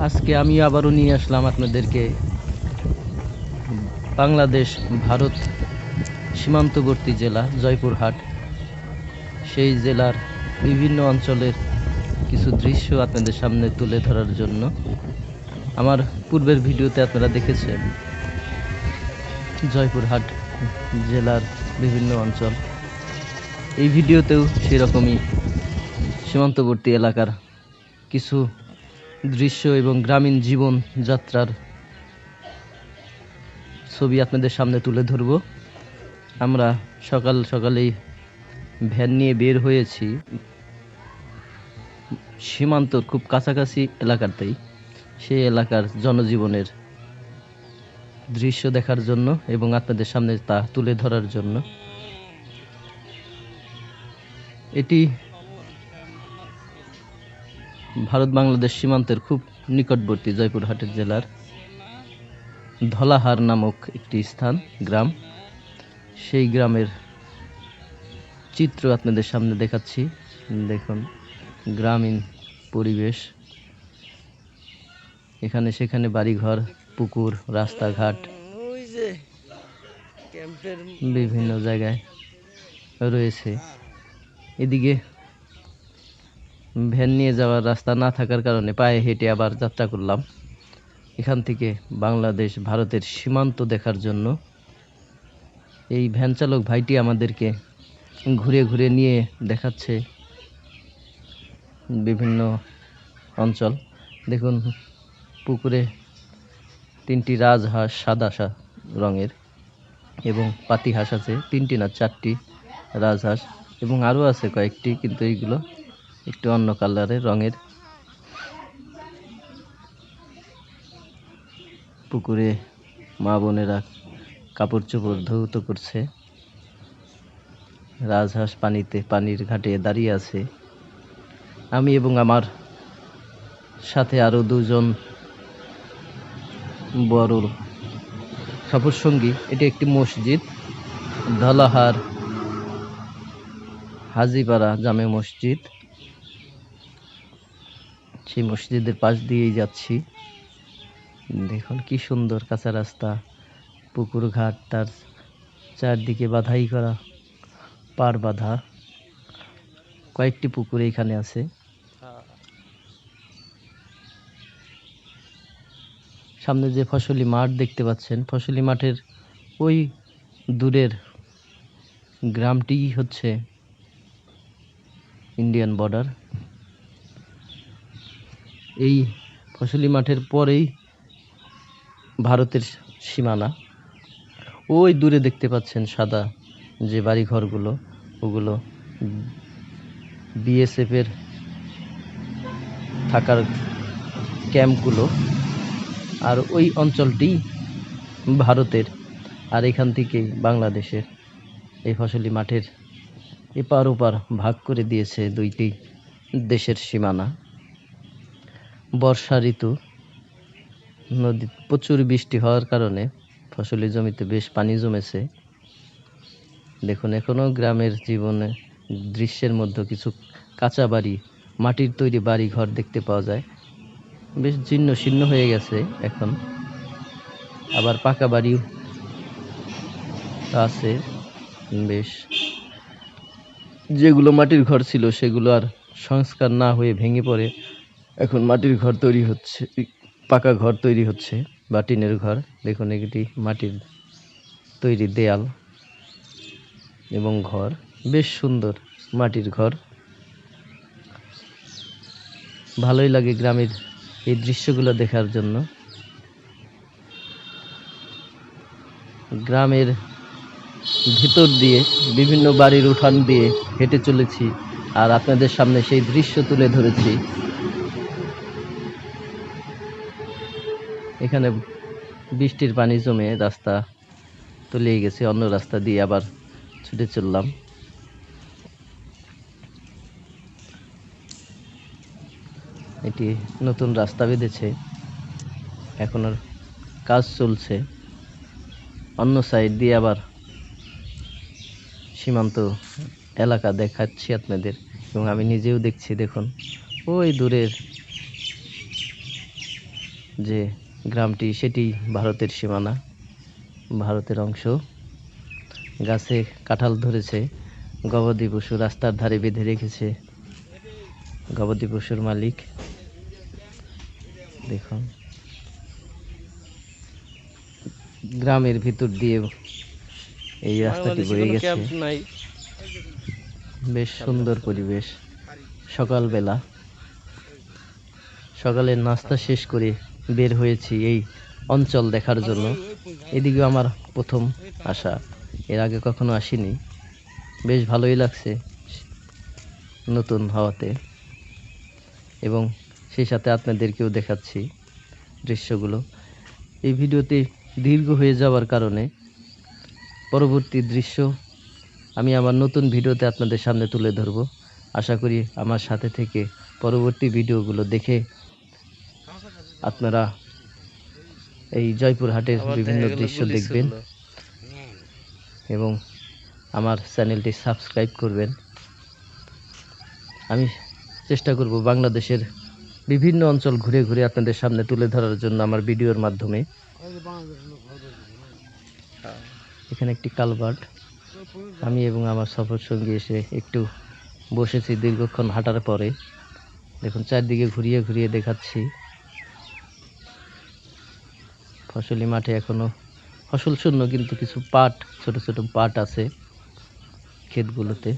আজকে আমি আবারও নিয়ে আসলাম আপনাদেরকে বাংলাদেশ ভারত সীমান্তবর্তী জেলা জয়পুরহাট। সেই জেলার বিভিন্ন অঞ্চলের কিছু দৃশ্য আপনাদের সামনে তুলে ধরার জন্য। আমার পূর্বের ভিডিওতে আপনারা দেখেছেন জয়পুরহাট জেলার বিভিন্ন অঞ্চল। এই ভিডিওতেও সেরকমই সীমান্তবর্তী এলাকার কিছু দৃশ্য এবং গ্রামীণ জীবন যাত্রার ছবি আপনাদের সামনে তুলে ধরব। আমরা সকাল সকালেই ভ্যান নিয়ে বের হয়েছি সীমান্তর খুব কাছাকাছি এলাকাতেই, সেই এলাকার জনজীবনের দৃশ্য দেখার জন্য এবং আপনাদের সামনে তা তুলে ধরার জন্য। এটি ভারত বাংলাদেশ সীমান্তের খুব নিকটবর্তী জয়পুরহাটের জেলার ধলাহার নামক একটি স্থান, গ্রাম। সেই গ্রামের চিত্র আপনাদের সামনে দেখাচ্ছি। দেখুন গ্রামীণ পরিবেশ, এখানে সেখানে বাড়িঘর, পুকুর, রাস্তাঘাট বিভিন্ন জায়গায় রয়েছে। এদিকে ভ্যান নিয়ে যাওয়ার রাস্তা না থাকার কারণে পায়ে হেঁটে আবার যাত্রা করলাম এখান থেকে বাংলাদেশ ভারতের সীমান্ত দেখার জন্য। এই ভ্যান চালক ভাইটি আমাদেরকে ঘুরে ঘুরে নিয়ে দেখাচ্ছে বিভিন্ন অঞ্চল। দেখুন পুকুরে 3টি রাজহাঁস সাদা রঙের এবং পাতি হাঁস আছে, 3টি না 4টি রাজহাঁস, এবং আরও আছে কয়েকটি, কিন্তু এইগুলো একটু অন্য কালারের রঙের। পুকুরে মা বোনেরা কাপড় চোপড় ধৌত করছে। রাজহাঁস পানির ঘাটে দাঁড়িয়ে আছে। আমি এবং আমার সাথে আরো 2জন বড় সফর সঙ্গী। এটি একটি মসজিদ, ধলাহার হাজিপাড়া জামে মসজিদ। সেই মসজিদের পাশ দিয়েই যাচ্ছি। দেখুন কি সুন্দর কাঁচা রাস্তা, পুকুর ঘাট, তার চারদিকে বাধাই করা, পার বাঁধা। কয়েকটি পুকুর এখানে আছে। সামনে যে ফসলি মাঠ দেখতে পাচ্ছেন, ফসলি মাঠের ওই দূরের গ্রামটি হচ্ছে ইন্ডিয়ান বর্ডার। এই ফসলি মাঠের পরেই ভারতের সীমানা। ওই দূরে দেখতে পাচ্ছেন সাদা যে বাড়িঘরগুলো, ওগুলো বিএসএফ এর থাকার ক্যাম্পগুলো। আর ওই অঞ্চলটি ভারতের, আর এখান থেকেই বাংলাদেশের। এই ফসলি মাঠের এপার ওপার ভাগ করে দিয়েছে 2টি দেশের সীমানা। বর্ষা ঋতু, নদী প্রচুর বৃষ্টি হওয়ার কারণে ফসলি জমিতে বেশ পানি জমেছে। দেখুন এখনো গ্রামের জীবনে দৃশ্যের মধ্যে কিছু কাঁচা বাড়ি, মাটির তৈরি বাড়ি ঘর দেখতে পাওয়া যায়। বেশ জীর্ণ শীর্ণ হয়ে গেছে এখন, আবার পাকা বাড়িও আছে। বেশ যেগুলো মাটির ঘর ছিল সেগুলো আর সংস্কার না হয়ে ভেঙে পড়ে এখন মাটির ঘর তৈরি হচ্ছে, পাকা ঘর তৈরি হচ্ছে বা টিনের ঘর। দেখুন এটি মাটির তৈরি দেয়াল এবং ঘর, বেশ সুন্দর মাটির ঘর। ভালোই লাগে গ্রামের এই দৃশ্যগুলো দেখার জন্য। গ্রামের ভিতর দিয়ে বিভিন্ন বাড়ির উঠান দিয়ে হেঁটে চলেছি আর আপনাদের সামনে সেই দৃশ্য তুলে ধরেছি। এখানে বৃষ্টির পানি জমে রাস্তা তলিয়ে গেছে, অন্য রাস্তা দিয়ে আবার ছুটে চললাম। এটি নতুন রাস্তা বেঁধেছে, এখনো কাজ চলছে। অন্য সাইড দিয়ে আবার সীমান্ত এলাকা দেখাচ্ছি আপনাদের, এবং আমি নিজেও দেখছি। দেখুন ওই দূরের যে গ্রামটি সেটি ভারতের সীমানা, ভারতের অংশ। গাছে কাঁঠাল ধরেছে, গবাদি পশু রাস্তার ধারে বেঁধে রেখেছে গবাদি পশুর মালিক। দেখুন গ্রামের ভিতর দিয়ে এই রাস্তাটি বয়ে গেছে। বেশ সুন্দর পরিবেশ। সকালবেলা সকালের নাস্তা শেষ করে বের হয়েছি এই অঞ্চল দেখার জন্য। এদিকেও আমার প্রথম আসা, এর আগে কখনো আসিনি। বেশ ভালোই লাগছে নতুন হওয়াতে, এবং সেই সাথে আপনাদেরকেও দেখাচ্ছি দৃশ্যগুলো। এই ভিডিওতে দীর্ঘ হয়ে যাওয়ার কারণে পরবর্তী দৃশ্য আমি আমার নতুন ভিডিওতে আপনাদের সামনে তুলে ধরব। আশা করি আমার সাথে থেকে পরবর্তী ভিডিওগুলো দেখে আপনারা এই জয়পুরহাটের বিভিন্ন দৃশ্য দেখবেন এবং আমার চ্যানেলটি সাবস্ক্রাইব করবেন। আমি চেষ্টা করব বাংলাদেশের বিভিন্ন অঞ্চল ঘুরে ঘুরে আপনাদের সামনে তুলে ধরার জন্য আমার ভিডিওর মাধ্যমে। এখানে একটি কালভার্ট, আমি এবং আমার সফর সঙ্গী এসে একটু বসেছি দীর্ঘক্ষণ হাঁটার পরে। দেখুন চারদিকে ঘুরিয়ে ঘুরিয়ে দেখাচ্ছি। ফসলি মাঠে এখনো ফসল শূন্য, কিন্তু কিছু পাট, ছোট ছোট পাট আছে ক্ষেতগুলোতে।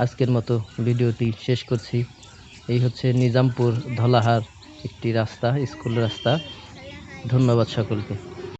আজকের মতো ভিডিওটি শেষ করছি। এই হচ্ছে নিজামপুর ধলাহার একটি রাস্তা, স্কুল রাস্তা। ধন্যবাদ সকলকে।